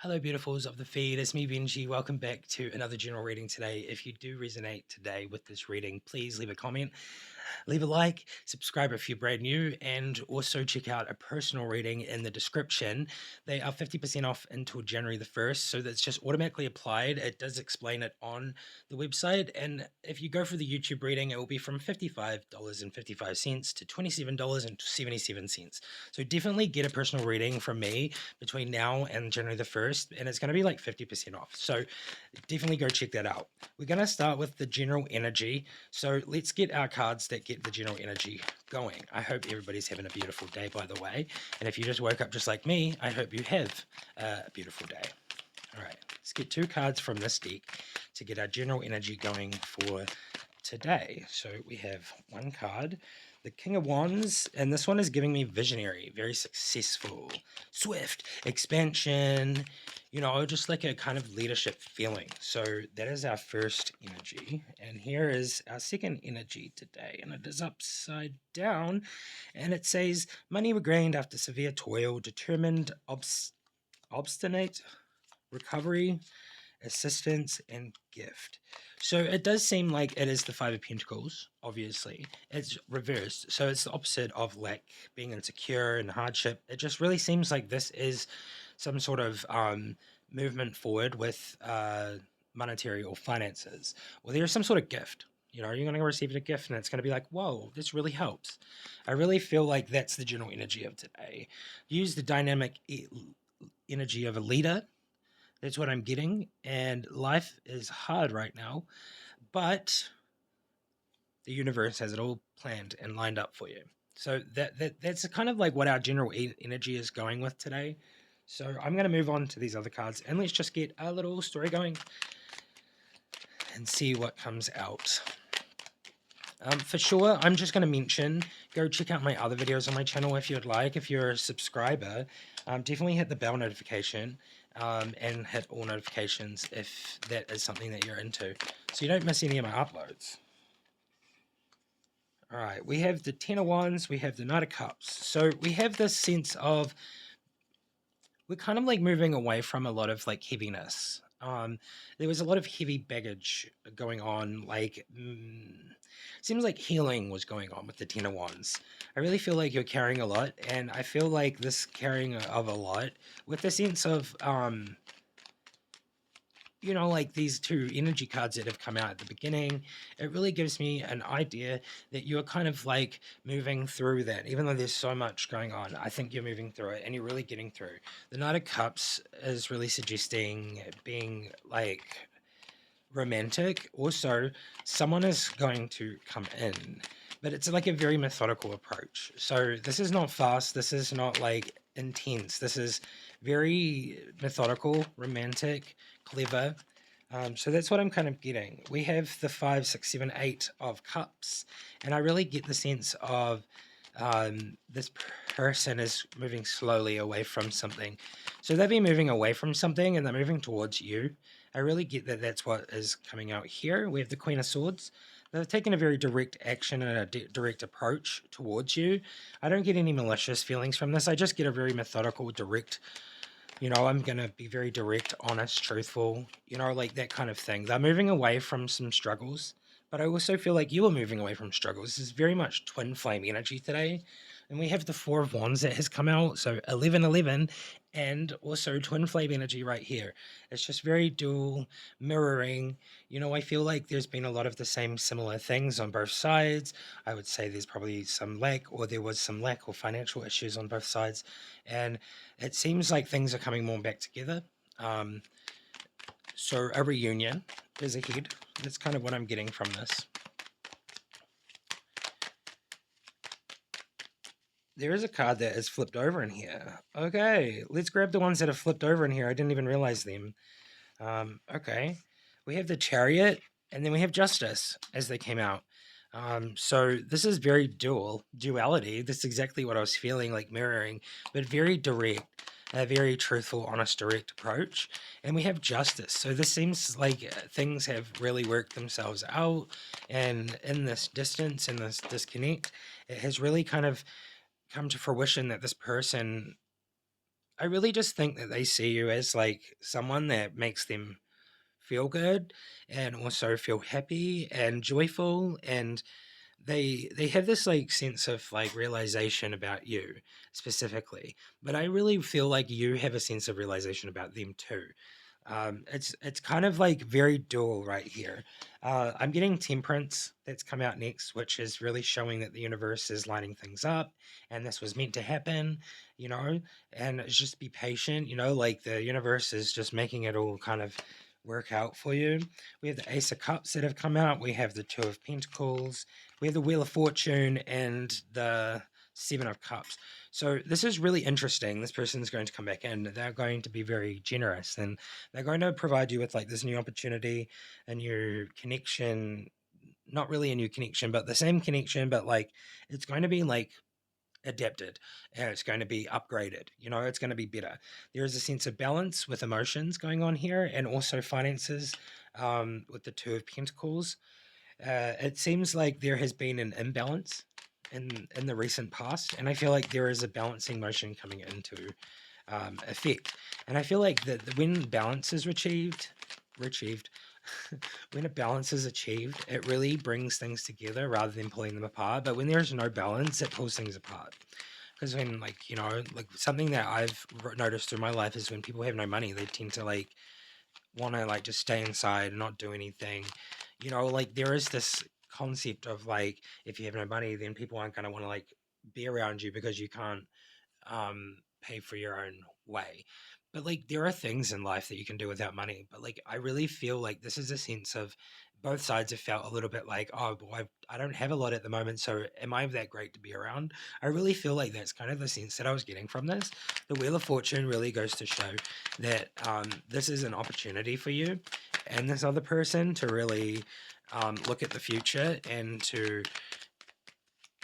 Hello, beautifuls of the feed. It's me, Benji. Welcome back to another general reading today. If you do resonate today with this reading, please leave a comment, leave a like, subscribe if you're brand new, and also check out a personal reading in the description. They are 50% off until January the 1st, so that's just automatically applied. It does explain it on the website, and if you go for the YouTube reading, it will be from $55.55 to $27.77. So definitely get a personal reading from me between now and January the 1st, and it's going to be like 50% off. So definitely go check that out. We're going to start with the general energy. So let's get our cards that get the general energy going. I hope everybody's having a beautiful day, by the way. And if you just woke up just like me, I hope you have a beautiful day. All right, let's get two cards from this deck to get our general energy going for today. So we have one card, the King of Wands, and this one is giving me visionary, very successful, swift, expansion, just like a kind of leadership feeling. So that is our first energy. And here is our second energy today. And it is upside down. And it says, money regained after severe toil, determined, obstinate, recovery, assistance, and gift. So it does seem like it is the Five of Pentacles, obviously. It's reversed. So it's the opposite of like being insecure and hardship. It just really seems like this is some sort of movement forward with monetary or finances. Or there's some sort of gift. You're going to receive a gift and it's going to be like, whoa, this really helps. I really feel like that's the general energy of today. Use the dynamic energy of a leader. That's what I'm getting. And life is hard right now, but the universe has it all planned and lined up for you. So that's kind of like what our general energy is going with today. So I'm going to move on to these other cards and let's just get a little story going and see what comes out. For sure, I'm just going to mention, go check out my other videos on my channel if you'd like. If you're a subscriber, definitely hit the bell notification and hit all notifications if that is something that you're into, so you don't miss any of my uploads. All right, we have the Ten of Wands, we have the Knight of Cups. So we have this sense of we're kind of like moving away from a lot of like heaviness. There was a lot of heavy baggage going on, like seems like healing was going on with the Ten of Wands. I really feel like you're carrying a lot, and I feel like this carrying of a lot with the sense of like these two energy cards that have come out at the beginning, it really gives me an idea that you're kind of like moving through that. Even though there's so much going on, I think you're moving through it and you're really getting through. The Knight of Cups is really suggesting being like romantic. Also, someone is going to come in, but it's like a very methodical approach. So this is not fast. This is not like intense. This is very methodical, romantic, clever. So that's what I'm kind of getting. We have the 5, 6, 7, 8 of cups, and I really get the sense of this person is moving slowly away from something. So they've been moving away from something and they're moving towards you. I really get that that's what is coming out here. We have the Queen of Swords. They've taken a very direct action and a direct approach towards you. I don't get any malicious feelings from this. I just get a very methodical, direct, I'm going to be very direct, honest, truthful, like that kind of thing. They're moving away from some struggles, but I also feel like you are moving away from struggles. This is very much twin flame energy today. And we have the Four of Wands that has come out. So 11, 11, and also twin flame energy right here. It's just very dual mirroring. I feel like there's been a lot of the same similar things on both sides. I would say there's probably some lack, or there was some lack or financial issues on both sides. And it seems like things are coming more back together. So a reunion is ahead. That's kind of what I'm getting from this. There is a card that is flipped over in here. Okay, let's grab the ones that have flipped over in here. I didn't even realize them. Okay, we have the Chariot, and then we have Justice as they came out. So this is very duality. This is exactly what I was feeling, like mirroring, but very direct, a very truthful, honest, direct approach. And we have Justice. So this seems like things have really worked themselves out, and in this distance, in this disconnect, it has really kind of come to fruition that this person I really just think that they see you as like someone that makes them feel good and also feel happy and joyful, and they have this like sense of like realization about you specifically, but I really feel like you have a sense of realization about them too. It's kind of like very dual right here. I'm getting Temperance that's come out next, which is really showing that the universe is lining things up, and this was meant to happen, you know. And it's just be patient, you know. Like the universe is just making it all kind of work out for you. We have the Ace of Cups that have come out. We have the Two of Pentacles. We have the Wheel of Fortune and the Seven of Cups. So this is really interesting. This person is going to come back in. They're going to be very generous, and they're going to provide you with like this new opportunity, a new connection. Not really a new connection, but the same connection, but like it's going to be like adapted and it's going to be upgraded. You know, it's going to be better. There is a sense of balance with emotions going on here, and also finances with the Two of Pentacles. It seems like there has been an imbalance in the recent past, and I feel like there is a balancing motion coming into effect. And I feel like that when balance is achieved, when a balance is achieved, it really brings things together rather than pulling them apart. But when there's no balance, it pulls things apart. Because when, like, you know, like something that I've noticed through my life is when people have no money, they tend to like want to like just stay inside and not do anything. You know, like there is this concept of like if you have no money, then people aren't going to want to like be around you because you can't pay for your own way. But like there are things in life that you can do without money. But like I really feel like this is a sense of both sides have felt a little bit like, oh, well, I don't have a lot at the moment, so am I that great to be around? I really feel like that's kind of the sense that I was getting from this. The Wheel of Fortune really goes to show that this is an opportunity for you and this other person to really look at the future and to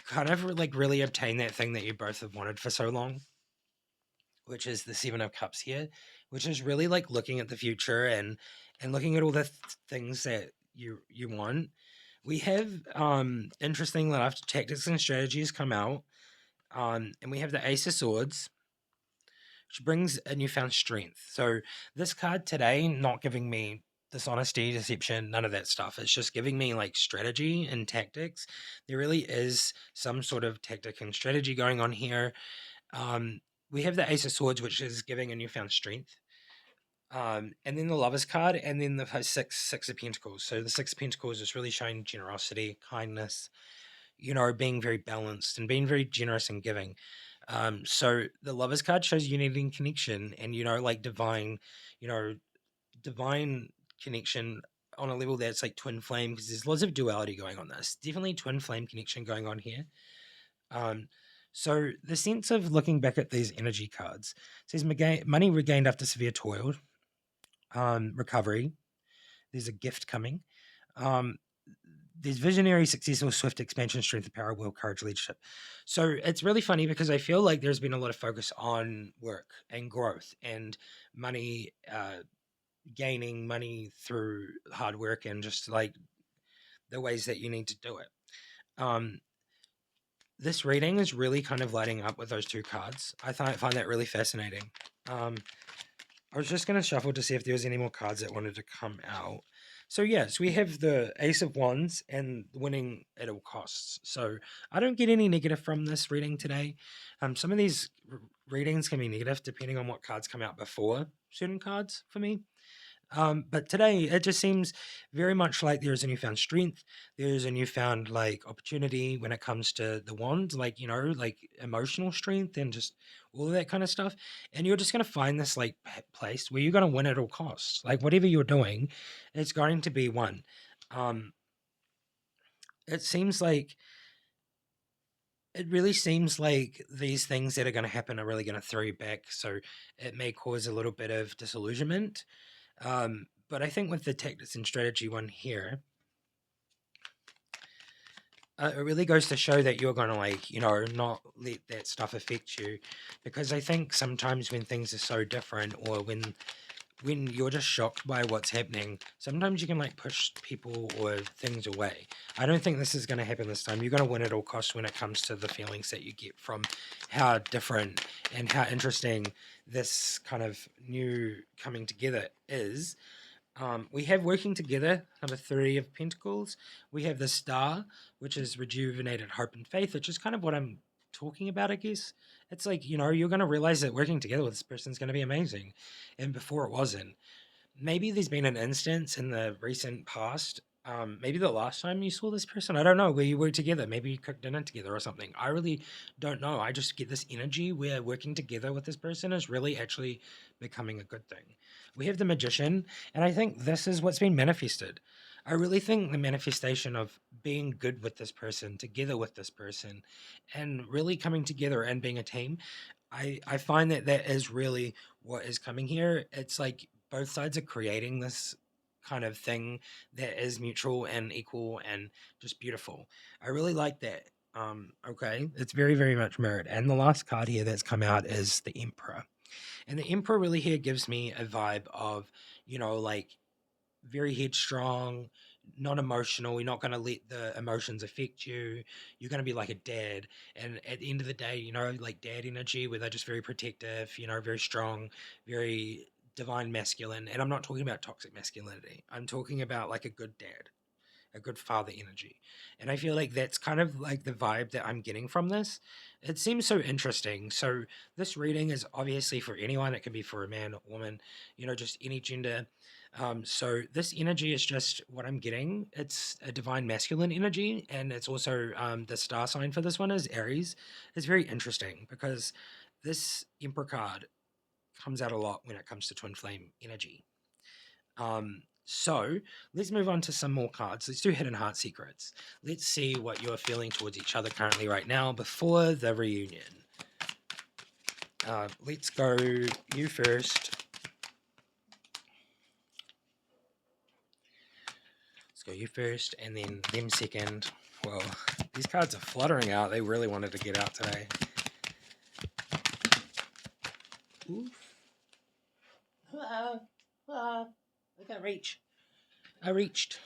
kind of like really obtain that thing that you both have wanted for so long, which is the Seven of Cups here, which is really like looking at the future and looking at all the things that you want. We have interesting enough tactics and strategies come out, and we have the Ace of Swords, which brings a newfound strength. So this card today, not giving me dishonesty, deception, none of that stuff. It's just giving me like strategy and tactics. There really is some sort of tactic and strategy going on here. Um, we have the Ace of Swords, which is giving a newfound strength. And then the Lovers card, and then the Six of Pentacles. So the Six of Pentacles is really showing generosity, kindness, you know, being very balanced and being very generous and giving. So the Lovers card shows unity and connection, and you know, like you know, divine connection on a level that's like twin flame, because there's lots of duality going on. This definitely twin flame connection going on here. Um, so the sense of looking back at these energy cards says money regained after severe toil, recovery. There's a gift coming. Um, there's visionary, successful, swift expansion, strength of power, will, courage, leadership. So it's really funny because I feel like there's been a lot of focus on work and growth and money, gaining money through hard work and just like the ways that you need to do it. Um, this reading is really kind of lighting up with those two cards. Find that really fascinating. I was just going to shuffle to see if there was any more cards that wanted to come out. So yes, we have the Ace of Wands and winning at all costs. So I don't get any negative from this reading today. Some of these readings can be negative depending on what cards come out before certain cards for me. But today it just seems very much like there's a newfound strength. There's a newfound like opportunity when it comes to the wand, like, you know, like emotional strength and just all of that kind of stuff. And you're just going to find this like place where you're going to win at all costs. Like whatever you're doing, it's going to be won. Um, it seems like it really seems like these things that are going to happen are really going to throw you back. So it may cause a little bit of disillusionment. But I think with the tactics and strategy one here, it really goes to show that you're going to like, you know, not let that stuff affect you, because I think sometimes when things are so different, or when you're just shocked by what's happening, sometimes you can like push people or things away. I don't think this is going to happen this time. You're going to win at all costs when it comes to the feelings that you get from how different and how interesting this kind of new coming together is we have working together, number 3 of Pentacles. We have the Star, which is rejuvenated hope and faith, which is kind of what I'm talking about, I guess. It's like, you're going to realize that working together with this person is going to be amazing. And before it wasn't. Maybe there's been an instance in the recent past, maybe the last time you saw this person, I don't know, where you worked together. Maybe you cooked dinner together or something. I really don't know. I just get this energy where working together with this person is really actually becoming a good thing. We have the Magician, and I think this is what's been manifested. I really think the manifestation of being good with this person, together with this person, and really coming together and being a team, I find that that is really what is coming here. It's like both sides are creating this kind of thing that is mutual and equal and just beautiful. I really like that. Okay, it's very, very much mirrored. And the last card here that's come out is the Emperor. And the Emperor really here gives me a vibe of, like very headstrong, not emotional. You're not going to let the emotions affect you. You're going to be like a dad. And at the end of the day, like dad energy, where they're just very protective, very strong, very divine masculine. And I'm not talking about toxic masculinity. I'm talking about like a good dad, a good father energy. And I feel like that's kind of like the vibe that I'm getting from this. It seems so interesting. So this reading is obviously for anyone. It can be for a man or woman, just any gender. So this energy is just what I'm getting. It's a divine masculine energy, and it's also the star sign for this one is Aries. It's very interesting because this Emperor card comes out a lot when it comes to twin flame energy. So let's move on to some more cards. Let's do Hidden Heart Secrets. Let's see what you're feeling towards each other currently right now before the reunion. Let's go you first. Let's go you first and then them second. Well, these cards are fluttering out. They really wanted to get out today. Oof. I can't reach. I reached.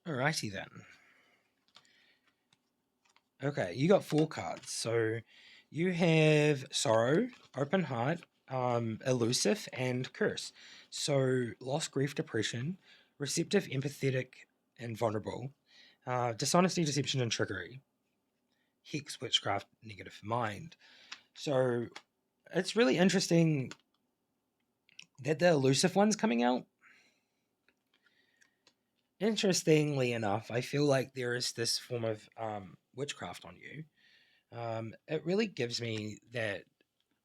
Alrighty then. Okay, you got 4 cards. So you have Sorrow, Open Heart, Elusive, and Curse. So loss, grief, depression, receptive, empathetic, and vulnerable, dishonesty, deception, and trickery, hex, witchcraft, negative mind. So it's really interesting that the elusive one's coming out. Interestingly enough, I feel like there is this form of witchcraft on you. It really gives me that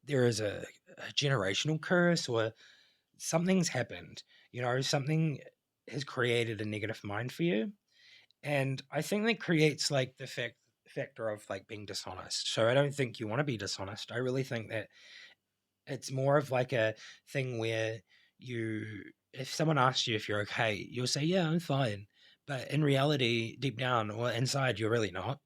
there is a generational curse or something's happened. Something has created a negative mind for you. And I think that creates like the factor of like being dishonest. So I don't think you want to be dishonest. I really think that it's more of like a thing where if someone asks you if you're okay, you'll say, yeah, I'm fine. But in reality, deep down or inside, you're really not.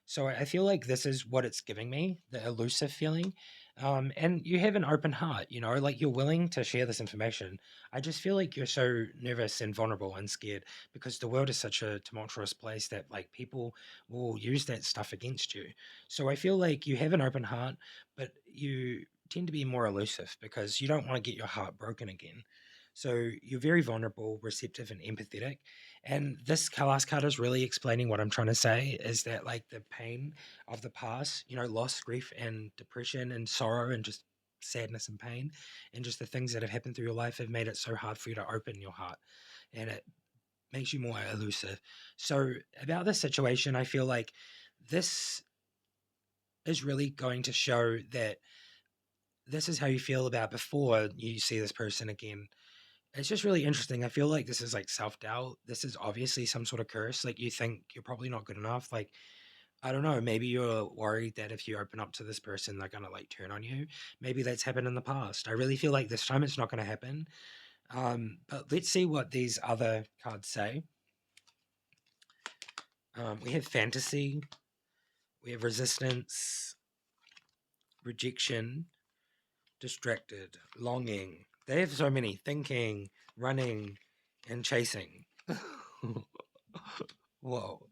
So I feel like this is what it's giving me, the elusive feeling. And you have an open heart, like you're willing to share this information. I just feel like you're so nervous and vulnerable and scared because the world is such a tumultuous place that like people will use that stuff against you. So I feel like you have an open heart, but you tend to be more elusive because you don't want to get your heart broken again. So you're very vulnerable, receptive, and empathetic. And this last card is really explaining what I'm trying to say is that like the pain of the past, loss, grief, and depression and sorrow and just sadness and pain and just the things that have happened through your life have made it so hard for you to open your heart. And it makes you more elusive. So about this situation, I feel like this is really going to show that this is how you feel about before you see this person again. It's just really interesting. I feel like this is like self-doubt. This is obviously some sort of curse. Like you think you're probably not good enough. Like, I don't know, maybe you're worried that if you open up to this person, they're gonna like turn on you. Maybe that's happened in the past. I really feel like this time it's not gonna happen. But let's see what these other cards say. We have fantasy, we have resistance, rejection, distracted, longing. They have so many thinking, running, and chasing. Whoa.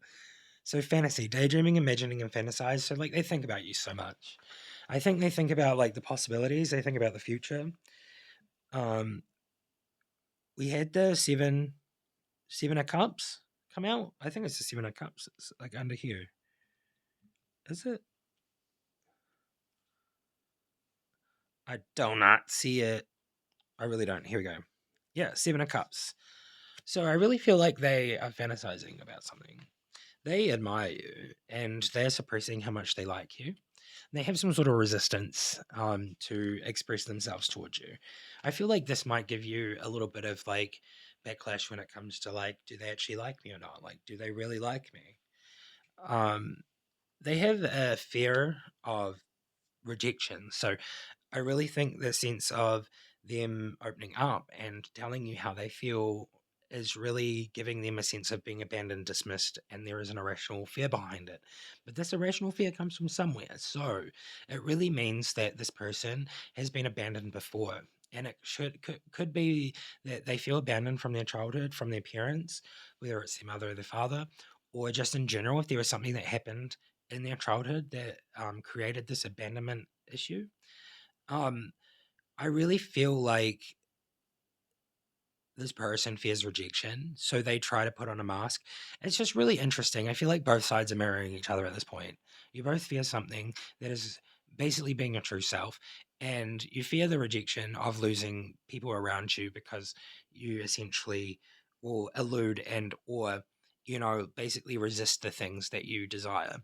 So fantasy, daydreaming, imagining, and fantasize. So like they think about you so much. I think they think about like the possibilities. They think about the future. Um, we had the seven of cups come out. I think it's the seven of cups. It's like under here. Is it? I do not see it. I really don't. Here we go. Yeah, seven of cups. So I really feel like they are fantasizing about something. They admire you and they're suppressing how much they like you. They have some sort of resistance to express themselves towards you. I feel like this might give you a little bit of like backlash when it comes to like, do they actually like me or not? Like, do they really like me? Um, they have a fear of rejection. So I really think the sense of them opening up and telling you how they feel is really giving them a sense of being abandoned, dismissed, and there is an irrational fear behind it. But this irrational fear comes from somewhere. So it really means that this person has been abandoned before. And it could be that they feel abandoned from their childhood, from their parents, whether it's their mother or their father, or just in general, if there was something that happened in their childhood that created this abandonment issue. Um, I really feel like this person fears rejection, so they try to put on a mask. It's just really interesting. I feel like both sides are mirroring each other at this point. You both fear something that is basically being your true self, and you fear the rejection of losing people around you because you essentially will elude and or basically resist the things that you desire.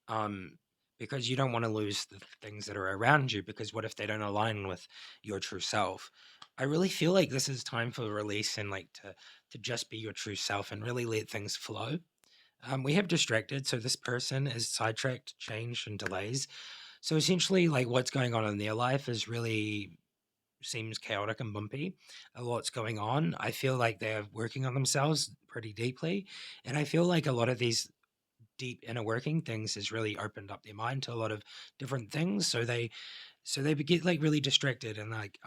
Um, because you don't want to lose the things that are around you because what if they don't align with your true self? I really feel like this is time for release and like to just be your true self and really let things flow. We have distracted, so this person is sidetracked, changed, and delays. So essentially, like what's going on in their life is really seems chaotic and bumpy. A lot's going on. I feel like they're working on themselves pretty deeply, and I feel like a lot of these deep inner working things has really opened up their mind to a lot of different things. So they get like really distracted and like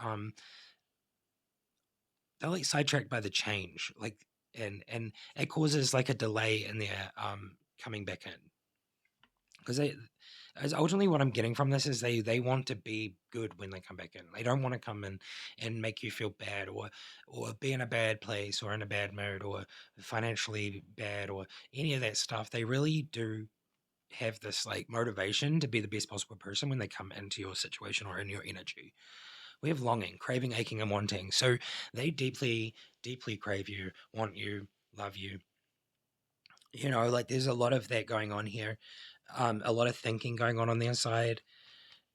they're like sidetracked by the change, like and it causes like a delay in their coming back in because they as ultimately what I'm getting from this is they want to be good when they come back in. They don't want to come in and make you feel bad or be in a bad place or in a bad mood or financially bad or any of that stuff. They really do have this like motivation to be the best possible person when they come into your situation or in your energy. We have longing, craving, aching, and wanting. So they deeply, deeply crave you, want you, love you. Like there's a lot of that going on here. A lot of thinking going on their side.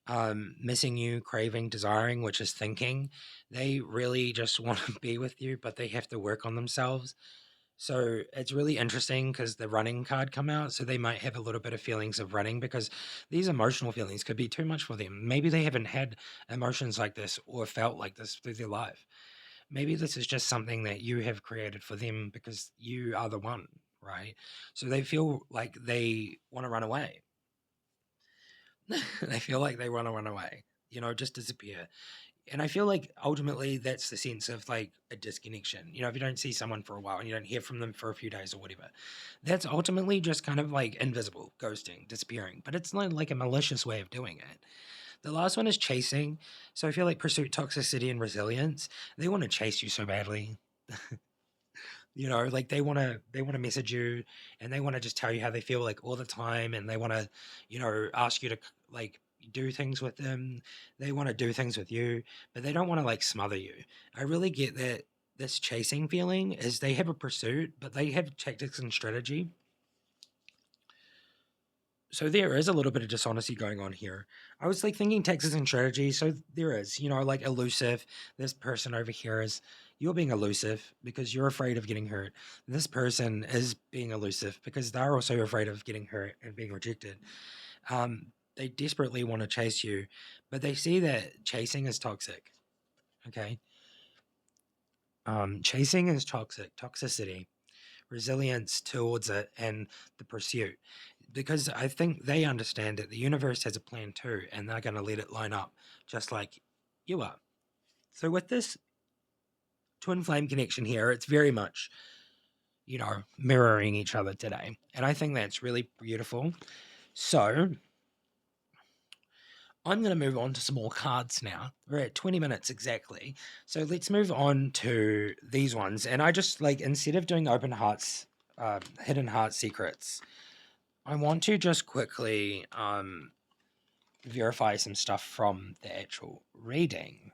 Missing you, craving, desiring, which is thinking. They really just want to be with you, but they have to work on themselves. So it's really interesting because the running card come out, so they might have a little bit of feelings of running because these emotional feelings could be too much for them. Maybe they haven't had emotions like this or felt like this through their life. Maybe this is just something that you have created for them because you are the one, right? So they feel like they want to run away. They feel like they want to run away, just disappear. And I feel like ultimately that's the sense of like a disconnection. If you don't see someone for a while and you don't hear from them for a few days or whatever, that's ultimately just kind of like invisible, ghosting, disappearing. But it's not like a malicious way of doing it. The last one is chasing. So I feel like pursuit, toxicity, and resilience. They want to chase you so badly. Like they want to message you and they want to just tell you how they feel like all the time and they want to, ask you to like do things with them. They want to do things with you, but they don't want to like smother you. I really get that this chasing feeling is they have a pursuit, but they have tactics and strategy. So there is a little bit of dishonesty going on here. I was like thinking Texas and strategy. So there is, like elusive. This person over here is you're being elusive because you're afraid of getting hurt. This person is being elusive because they're also afraid of getting hurt and being rejected. They desperately want to chase you, but they see that chasing is toxic. Okay. Chasing is toxic, toxicity, resilience towards it, and the pursuit. Because I think they understand that the universe has a plan too, and they're going to let it line up just like you are. So, with this twin flame connection here, it's very much, mirroring each other today. And I think that's really beautiful. So I'm going to move on to some more cards now. We're at 20 minutes exactly. So let's move on to these ones. And I just instead of doing open hearts, hidden heart secrets, I want to just quickly verify some stuff from the actual reading.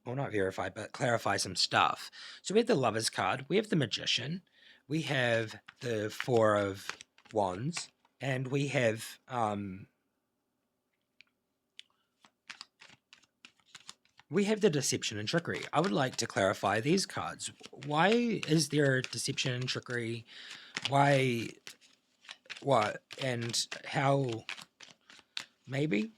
Well, not verify, but clarify some stuff. So we have the Lover's card, we have the Magician, we have the Four of Wands, and we have the Deception and Trickery. I would like to clarify these cards. Why is there deception and trickery? Why? What? And how? Maybe?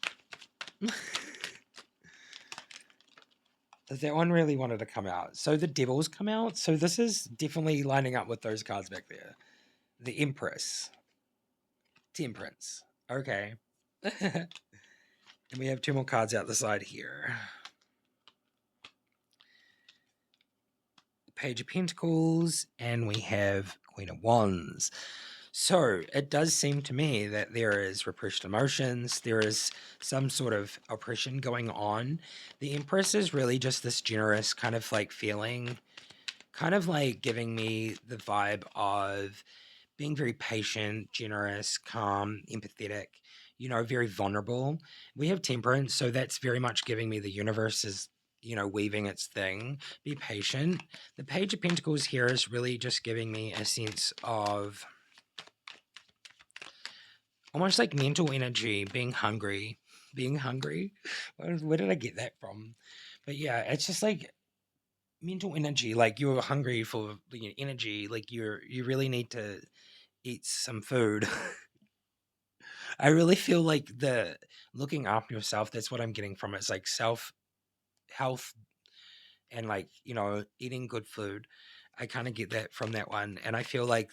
That one really wanted to come out. So the Devil's come out. So this is definitely lining up with those cards back there. The Empress. Temperance. Okay. And we have two more cards out the side here. Page of Pentacles, and we have Queen of Wands. So it does seem to me that there is repressed emotions. There is some sort of oppression going on. The Empress is really just this generous kind of feeling, kind of giving me the vibe of being very patient, generous, calm, empathetic, very vulnerable. We have Temperance, so that's very much giving me the universe is weaving its thing. Be patient. The Page of Pentacles here is really just giving me a sense of almost like mental energy, being hungry. Where did I get that from? But yeah, it's just mental energy. You're hungry for energy. You really need to eat some food. I really feel like the looking after yourself. That's what I'm getting from it. It's self health and eating good food. I kind of get that from that one, and I feel like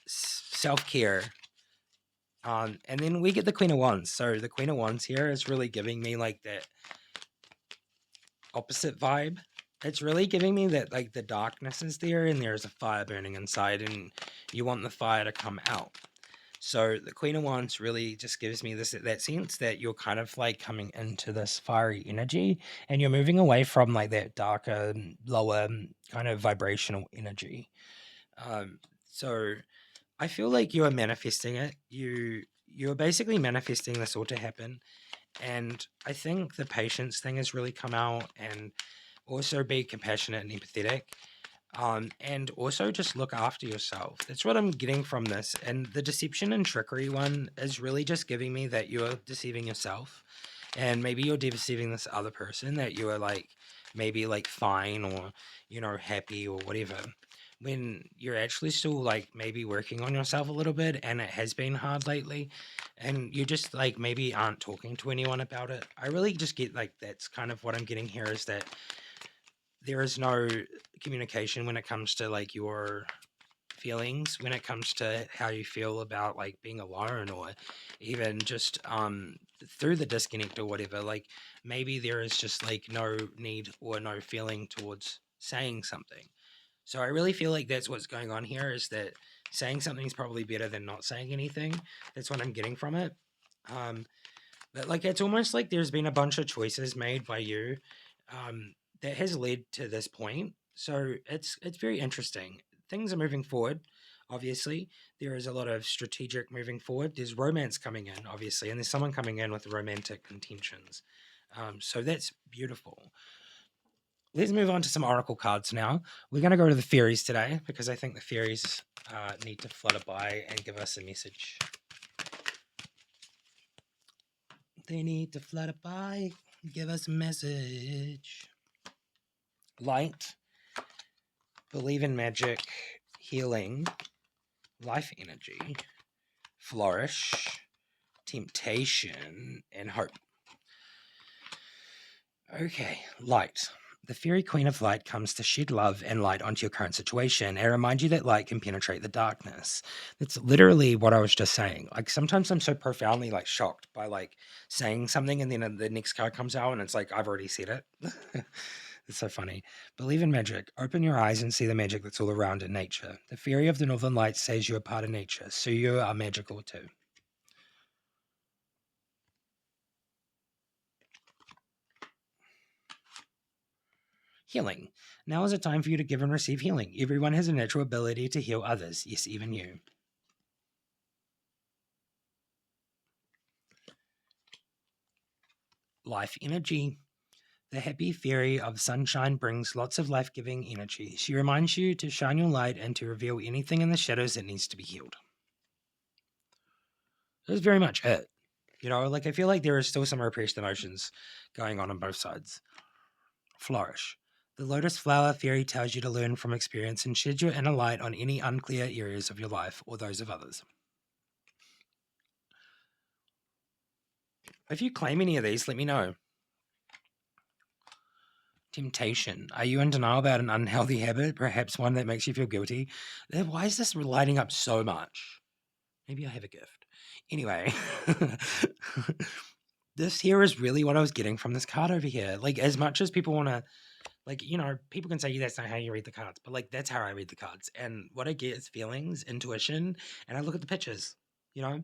self care. And then we get the Queen of Wands. So the Queen of Wands here is really giving me that opposite vibe. It's really giving me that the darkness is there and there's a fire burning inside and you want the fire to come out. So the Queen of Wands really just gives me that sense that you're kind of coming into this fiery energy and you're moving away from that darker, lower kind of vibrational energy. So I feel like you are manifesting it. You're basically manifesting this all to happen. And I think the patience thing has really come out, and also be compassionate and empathetic. And also just look after yourself. That's what I'm getting from this. And the deception and trickery one is really just giving me that you're deceiving yourself. And maybe you're deceiving this other person that you are maybe fine or, happy or whatever. When you're actually still maybe working on yourself a little bit and it has been hard lately and you just maybe aren't talking to anyone about it. I really just get that's kind of what I'm getting here is that there is no communication when it comes to your feelings, when it comes to how you feel about being alone or even just through the disconnect or whatever. Maybe there is just no need or no feeling towards saying something. So I really feel like that's what's going on here is that saying something is probably better than not saying anything. That's what I'm getting from it. But it's almost like there's been a bunch of choices made by you that has led to this point. So it's very interesting. Things are moving forward. Obviously, there is a lot of strategic moving forward. There's romance coming in, obviously, and there's someone coming in with romantic intentions. So that's beautiful. Let's move on to some oracle cards now. We're going to go to the fairies today because I think the fairies need to flutter by and give us a message. They need to flutter by and give us a message. Light, believe in magic, healing, life energy, flourish, temptation, and hope. Okay, light. The fairy queen of light comes to shed love and light onto your current situation and remind you that light can penetrate the darkness. That's literally what I was just saying. Sometimes I'm so profoundly shocked by saying something and then the next card comes out and it's I've already said it. It's so funny. Believe in magic. Open your eyes and see the magic that's all around in nature. The fairy of the Northern Lights says you're a part of nature, so you are magical too. Healing. Now is a time for you to give and receive healing. Everyone has a natural ability to heal others. Yes, even you. Life energy. The happy fairy of sunshine brings lots of life-giving energy. She reminds you to shine your light and to reveal anything in the shadows that needs to be healed. That's very much it. You know, like I feel like there are still some repressed emotions going on both sides. Flourish. The lotus flower fairy tells you to learn from experience and shed your inner light on any unclear areas of your life or those of others. If you claim any of these, let me know. Temptation. Are you in denial about an unhealthy habit, perhaps one that makes you feel guilty? Why is this lighting up so much? Maybe I have a gift. Anyway, this here is really what I was getting from this card over here. Like, as much as people want to, like, you know, people can say that's not how you read the cards, but like, that's how I read the cards. And what I get is feelings, intuition, and I look at the pictures, you know?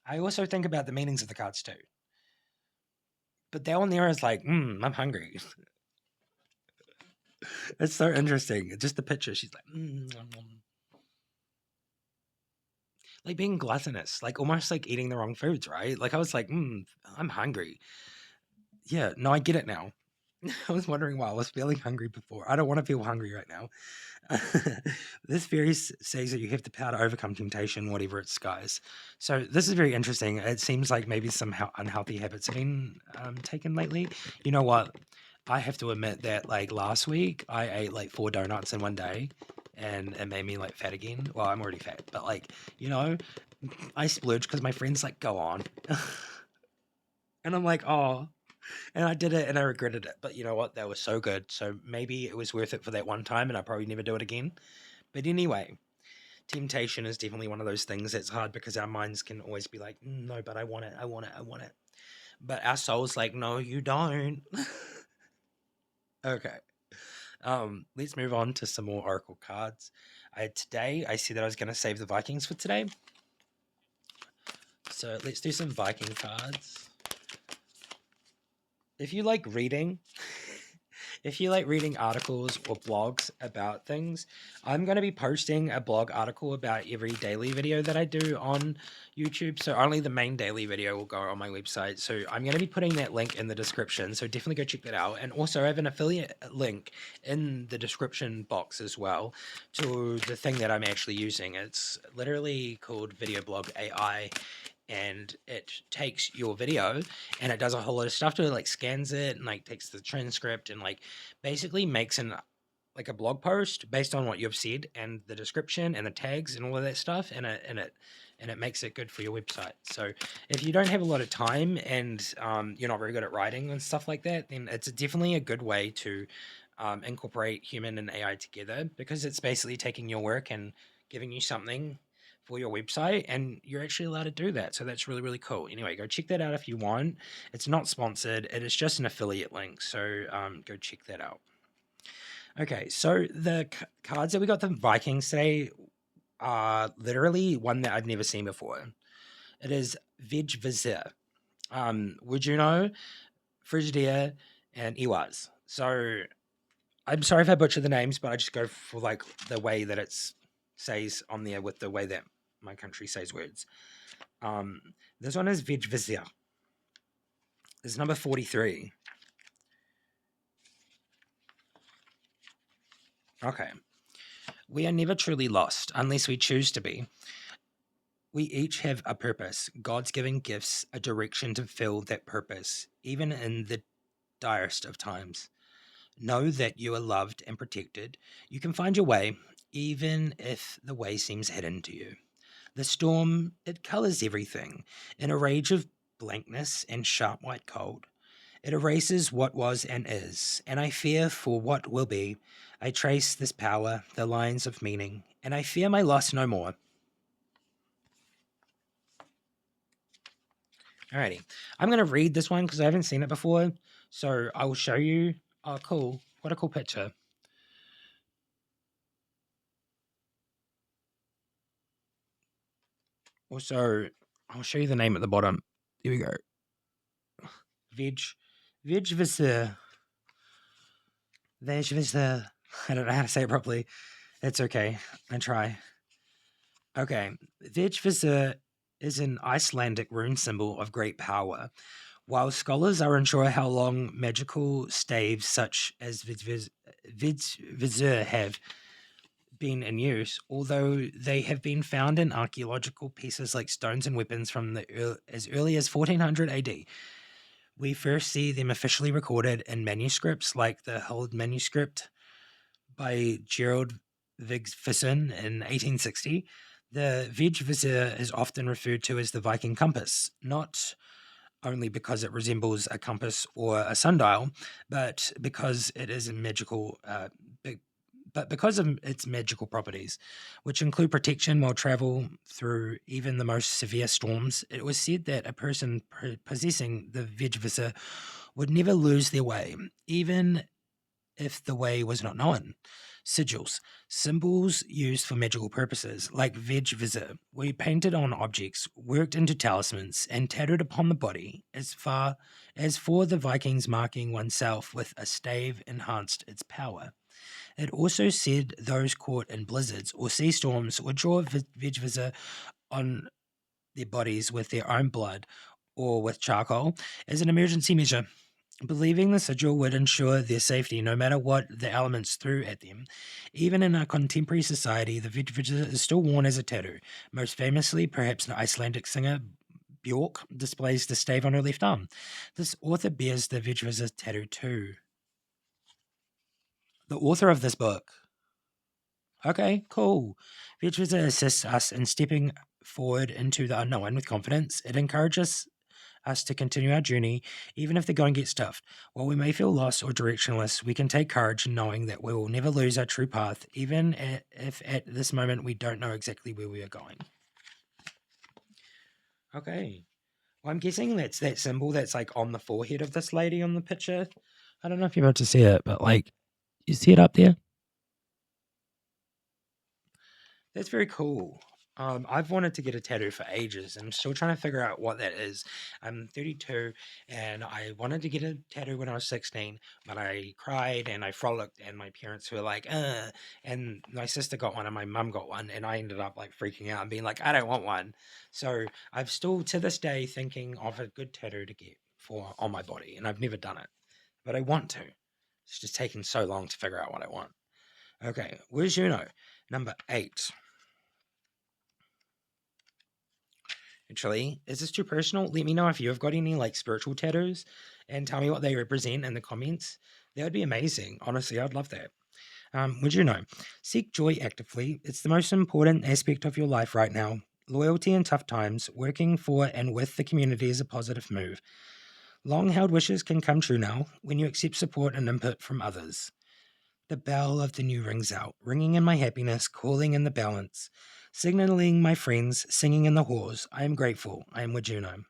I also think about the meanings of the cards too. But that one there is like, I'm hungry. It's so interesting. Just the picture. She's like, like being gluttonous, like almost like eating the wrong foods, right? Like I was like, I'm hungry. Yeah, no, I get it now. I was wondering why I was feeling hungry before. I don't want to feel hungry right now. This fairy says that you have the power to overcome temptation, whatever its guise. So this is very interesting. It seems like maybe some unhealthy habits have been taken lately. You know what? I have to admit that like last week I ate like 4 donuts in one day and it made me like fat again. Well, I'm already fat, but like, you know, I splurged because my friends like go on. And I'm like, oh, and I did it and I regretted it. But you know what? That was so good. So maybe it was worth it for that one time and I'll probably never do it again. But anyway, temptation is definitely one of those things that's hard because our minds can always be like, no, but I want it, I want it, I want it. But our soul's like, no, you don't. Okay. Let's move on to some more Oracle cards. Today, I said that I was going to save the Vikings for today. So let's do some Viking cards. If you like reading, if you like reading articles or blogs about things, I'm going to be posting a blog article about every daily video that I do on YouTube. So only the main daily video will go on my website. So I'm going to be putting that link in the description. So definitely go check that out. And also I have an affiliate link in the description box as well to the thing that I'm actually using. It's literally called Video Blog AI. And it takes your video and it does a whole lot of stuff to it, like scans it and like takes the transcript and like basically makes like a blog post based on what you've said and the description and the tags and all of that stuff, and it makes it good for your website. So if you don't have a lot of time and you're not very good at writing and stuff like that, then it's definitely a good way to incorporate human and AI together, because it's basically taking your work and giving you something for your website, and you're actually allowed to do that. So that's really, really cool. Anyway, go check that out if you want. It's not sponsored. It is just an affiliate link. So go check that out. Okay, so the cards that we got the Vikings today are literally one that I've never seen before. It is Veg Vizier, Wujuno, Frigidaire, and Iwaz. So I'm sorry if I butcher the names, but I just go for like the way that it's says on there with the way that my country says words. This one is Veg Vizier. This is number 43. Okay. We are never truly lost unless we choose to be. We each have a purpose. God's given gifts a direction to fill that purpose, even in the direst of times. Know that you are loved and protected. You can find your way, even if the way seems hidden to you. The storm, it colors everything. In a rage of blankness and sharp white cold, it erases what was and is, and I fear for what will be. I trace this power, the lines of meaning, and I fear my loss no more. Alrighty, I'm going to read this one because I haven't seen it before, so I will show you Oh, cool. What a cool picture. Also, I'll show you the name at the bottom. Here we go. Veg. Veg Visser. Veg Visser. I don't know how to say it properly. It's okay. I try. Okay. Veg Visser is an Icelandic rune symbol of great power. While scholars are unsure how long magical staves such as Vizir have been in use, although they have been found in archaeological pieces like stones and weapons from as early as 1400 AD. We first see them officially recorded in manuscripts like the Huld manuscript by Gerald Vigfusson in 1860. The Vigvisir is often referred to as the Viking compass, not only because it resembles a compass or a sundial, but because it is a magical, but because of its magical properties, which include protection while travel through even the most severe storms. It was said that a person possessing the Vigvisir would never lose their way, even if the way was not known. Sigils, symbols used for magical purposes, like Vigvisir, were painted on objects, worked into talismans, and tattooed upon the body. As far as for the Vikings, marking oneself with a stave enhanced its power. It also said those caught in blizzards or sea storms would draw Vigvisir on their bodies with their own blood or with charcoal as an emergency measure, believing the sigil would ensure their safety no matter what the elements threw at them. Even in our contemporary society, the Vigvisir is still worn as a tattoo. Most famously, perhaps the Icelandic singer Björk displays the stave on her left arm. This author bears the Vigvisir tattoo too. The author of this book. Okay, cool. Vigvisir assists us in stepping forward into the unknown with confidence. It encourages us to continue our journey, even if the going gets tough. While we may feel lost or directionless, we can take courage in knowing that we will never lose our true path, even if at this moment we don't know exactly where we are going. Okay. Well, I'm guessing that's that symbol that's like on the forehead of this lady on the picture. I don't know if you're able to see it, but like, you see it up there? That's very cool. I've wanted to get a tattoo for ages, and I'm still trying to figure out what that is. I'm 32, and I wanted to get a tattoo when I was 16, but I cried and I frolicked, and my parents were like, and my sister got one, and my mum got one, and I ended up like freaking out and being like, I don't want one. So I've still to this day thinking of a good tattoo to get for on my body, and I've never done it, but I want to. It's just taking so long to figure out what I want. Okay, where's Juno? Number 8. Actually, is this too personal? Let me know if you've got any like spiritual tattoos and tell me what they represent in the comments. That would be amazing. Honestly, I'd love that. Would you know? Seek joy actively. It's the most important aspect of your life right now. Loyalty in tough times, working for and with the community is a positive move. Long held wishes can come true now when you accept support and input from others. The bell of the new rings out, ringing in my happiness, calling in the balance, signaling my friends, singing in the halls. I am grateful. I am with Juno.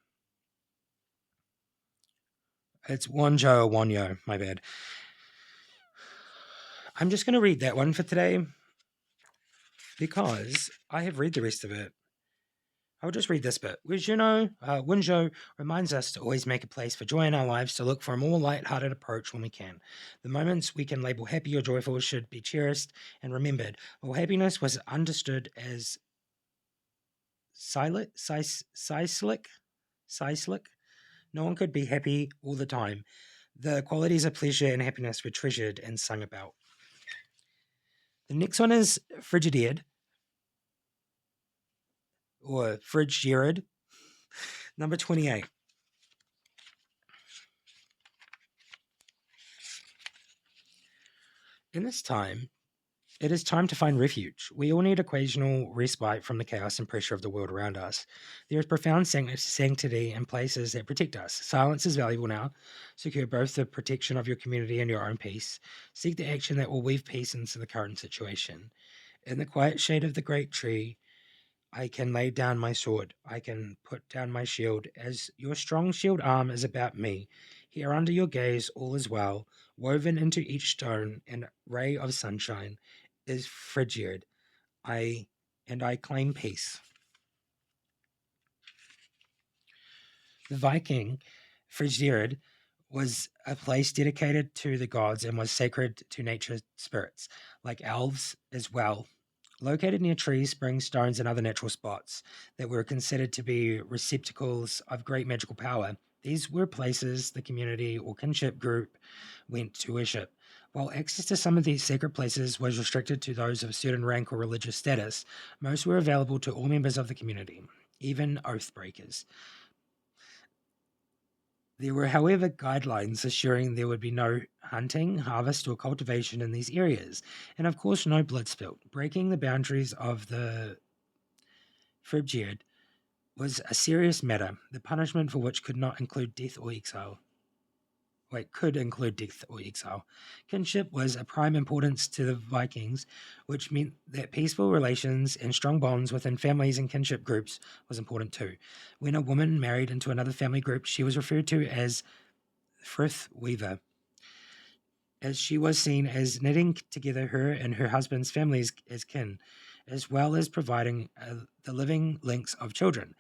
It's Wanjo or Wanyo, my bad. I'm just going to read that one for today because I have read the rest of it. I'll just read this bit. Wunjo reminds us to always make a place for joy in our lives, to look for a more light-hearted approach when we can. The moments we can label happy or joyful should be cherished and remembered. While happiness was understood as cyclic, no one could be happy all the time. The qualities of pleasure and happiness were treasured and sung about. The next one is Frigidaire, or Frigidaire, number 28. In this time, it is time to find refuge. We all need occasional respite from the chaos and pressure of the world around us. There is profound sanctity in places that protect us. Silence is valuable now. Secure both the protection of your community and your own peace. Seek the action that will weave peace into the current situation. In the quiet shade of the great tree, I can lay down my sword. I can put down my shield, as your strong shield arm is about me. Here under your gaze all is well, woven into each stone and ray of sunshine is Frigierd. I claim peace. The Viking Frigierd was a place dedicated to the gods and was sacred to nature spirits, like elves as well. Located near trees, springs, stones, and other natural spots that were considered to be receptacles of great magical power, these were places the community or kinship group went to worship. While access to some of these sacred places was restricted to those of a certain rank or religious status, most were available to all members of the community, even oath breakers. There were, however, guidelines assuring there would be no hunting, harvest, or cultivation in these areas, and of course, no blood spilt. Breaking the boundaries of the Frigierd was a serious matter, the punishment for which could not include death or exile. Could include death or exile. Kinship was of prime importance to the Vikings, which meant that peaceful relations and strong bonds within families and kinship groups was important too. When a woman married into another family group, she was referred to as Frith Weaver, as she was seen as knitting together her and her husband's families as kin, as well as providing the living links of children.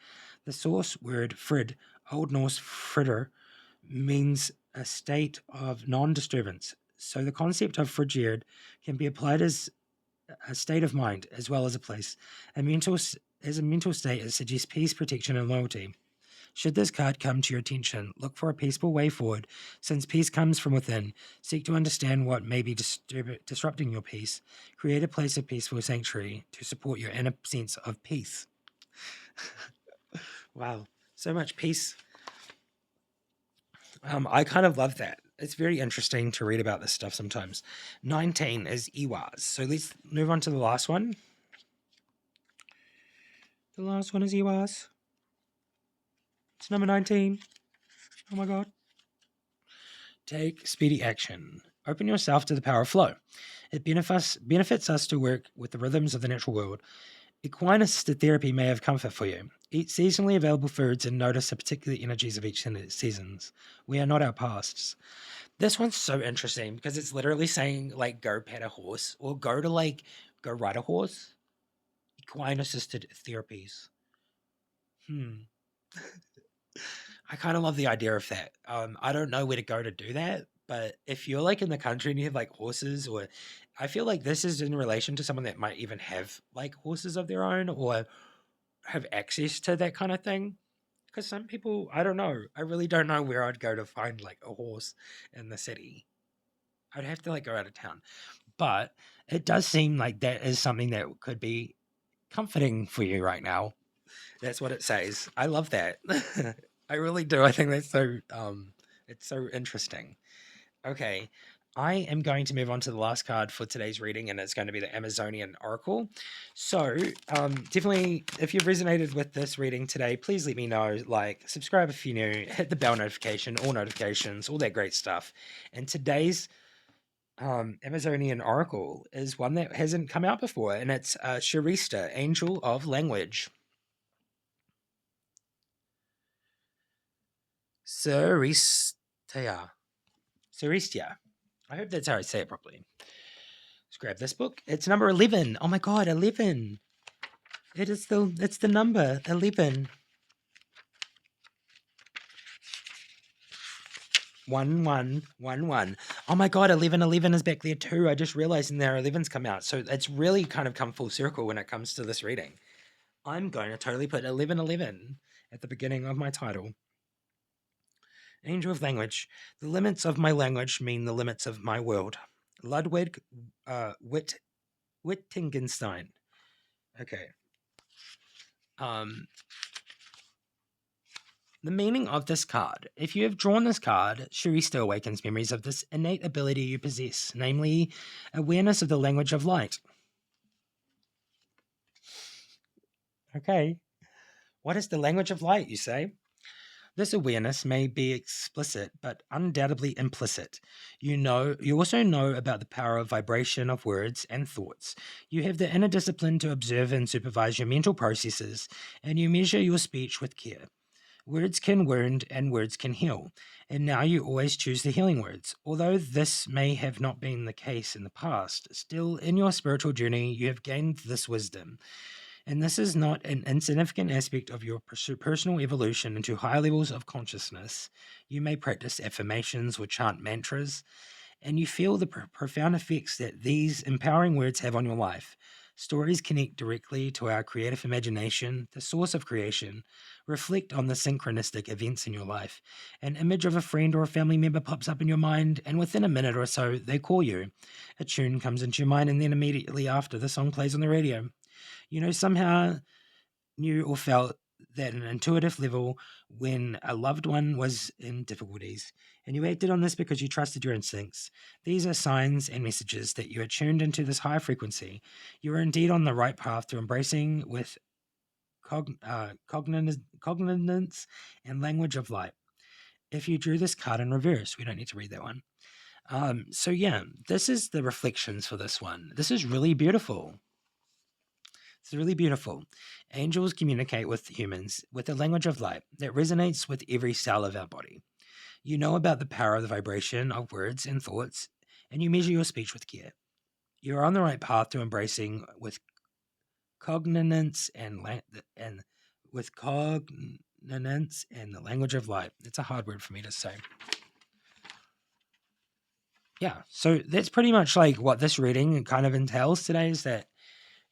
The source word Frid, Old Norse Fritter, means a state of non-disturbance. So the concept of Frigierd can be applied as a state of mind as well as a place. As a mental state, it suggests peace, protection, and loyalty. Should this card come to your attention, look for a peaceful way forward. Since peace comes from within, seek to understand what may be disrupting your peace. Create a place of peaceful sanctuary to support your inner sense of peace. Wow, so much peace. I kind of love that. It's very interesting to read about this stuff sometimes. 19 is Ehwaz. So let's move on to the last one. The last one is Ehwaz. It's number 19. Oh my god. Take speedy action. Open yourself to the power of flow. It benefits us to work with the rhythms of the natural world. Equine assisted therapy may have comfort for you. Eat seasonally available foods and notice the particular energies of each seasons. We are not our pasts. This one's so interesting because it's literally saying like go pet a horse or go go ride a horse. Equine assisted therapies. I kind of love the idea of that. I don't know where to go to do that, but if you're like in the country and you have like horses, or I feel like this is in relation to someone that might even have like horses of their own or have access to that kind of thing. Because some people, I don't know. I really don't know where I'd go to find like a horse in the city. I'd have to like go out of town. But it does seem like that is something that could be comforting for you right now. That's what it says. I love that. I really do. I think that's so it's so interesting. Okay. I am going to move on to the last card for today's reading, and it's going to be the Amazonian Oracle. So, definitely, if you've resonated with this reading today, please let me know. Like, subscribe if you're new, hit the bell notification, all notifications, all that great stuff. And today's Amazonian Oracle is one that hasn't come out before, and it's Sharista, Angel of Language. Saristia. I hope that's how I say it properly. Let's grab this book. It's number 11. Oh my god, 11. It's the number 11. 1111. Oh my god, 1111 is back there too. I just realized there 11's come out. So it's really kind of come full circle when it comes to this reading. I'm going to totally put 1111 at the beginning of my title. Angel of Language. The limits of my language mean the limits of my world. Ludwig Wittgenstein. Okay. The meaning of this card. If you have drawn this card, Sharista awakens memories of this innate ability you possess, namely awareness of the language of light. Okay. What is the language of light, you say? This awareness may be explicit, but undoubtedly implicit. You also know about the power of vibration of words and thoughts. You have the inner discipline to observe and supervise your mental processes, and you measure your speech with care. Words can wound and words can heal, and now you always choose the healing words. Although this may have not been the case in the past, still in your spiritual journey you have gained this wisdom. And this is not an insignificant aspect of your personal evolution into higher levels of consciousness. You may practice affirmations or chant mantras, and you feel the profound effects that these empowering words have on your life. Stories connect directly to our creative imagination, the source of creation. Reflect on the synchronistic events in your life. An image of a friend or a family member pops up in your mind, and within a minute or so, they call you. A tune comes into your mind, and then immediately after, the song plays on the radio. Somehow knew or felt that an intuitive level when a loved one was in difficulties, and you acted on this because you trusted your instincts. These are signs and messages that you are tuned into this higher frequency. You are indeed on the right path to embracing with cognizance and language of light. If you drew this card in reverse, we don't need to read that one. So yeah, this is the reflections for this one. This is really beautiful. It's really beautiful. Angels communicate with humans with a language of light that resonates with every cell of our body. You know about the power of the vibration of words and thoughts, and you measure your speech with care. You are on the right path to embracing with cognizance and with cognizance and the language of light. It's a hard word for me to say. Yeah, so that's pretty much like what this reading kind of entails today, is that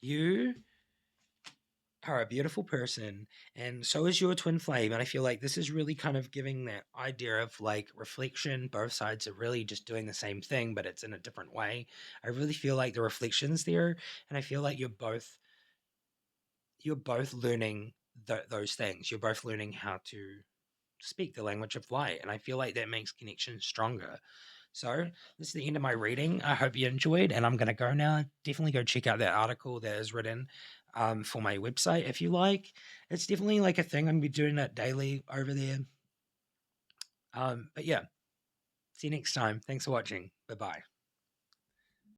you are a beautiful person, and so is your twin flame. And I feel like this is really kind of giving that idea of like reflection. Both sides are really just doing the same thing, but it's in a different way. I really feel like the reflections there, and I feel like you're both learning those things. You're both learning how to speak the language of light, and I feel like that makes connection stronger. So this is the end of my reading. I hope you enjoyed, and I'm going to go now. Definitely go check out that article that is written for my website if you like. It's definitely like a thing. I'm going to be doing that daily over there. But yeah, see you next time. Thanks for watching. Bye-bye.